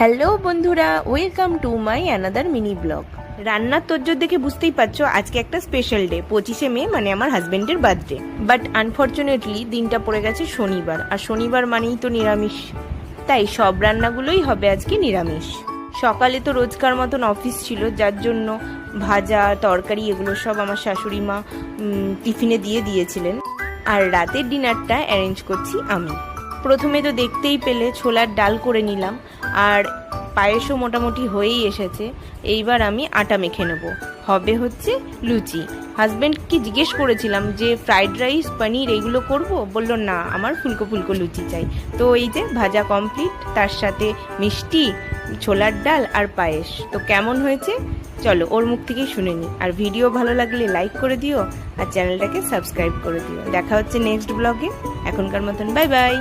Hello বন্ধুরা, welcome to my another mini blog. রান্নার তোজ্জোর দেখে বুঝতেই পারছো আজকে একটা স্পেশাল ডে, 25শে মে, মানে আমার হাজবেন্ডের বার্থডে। বাট আনফর্চুনেটলি দিনটা পড়ে গেছে শনিবার, আর শনিবার মানেই তো নিরামিষ, তাই সব রান্নাগুলোই হবে আজকে নিরামিষ। সকালে তো রোজকার মতন অফিস ছিল, যার জন্য ভাজা তরকারি এগুলো সব আমার শাশুড়ি মা টিফিনে দিয়ে দিয়েছিলেন, আর রাতের ডিনারটা অ্যারেঞ্জ করছি আমি। প্রথমে তো দেখতেই পেলে ছোলার ডাল করে নিলাম, আর পায়েসও মোটামুটি হয়েই এসেছে। এইবার আমি আটা মেখে নেব, হবে হচ্ছে লুচি। হাজব্যান্ডকে জিজ্ঞেস করেছিলাম যে ফ্রাইড রাইস পনির এইগুলো করব, বললো না, আমার ফুলকো ফুলকো লুচি চাই। তো এই যে ভাজা কমপ্লিট, তার সাথে মিষ্টি, ছোলার ডাল আর পায়েস। তো কেমন হয়েছে চলো ওর মুখ থেকেই শুনে নিই। আর ভিডিও ভালো লাগলে লাইক করে দিও, আর চ্যানেলটাকে সাবস্ক্রাইব করে দিও। দেখা হচ্ছে নেক্সট ব্লগে। এখনকার মতন বাই বাই।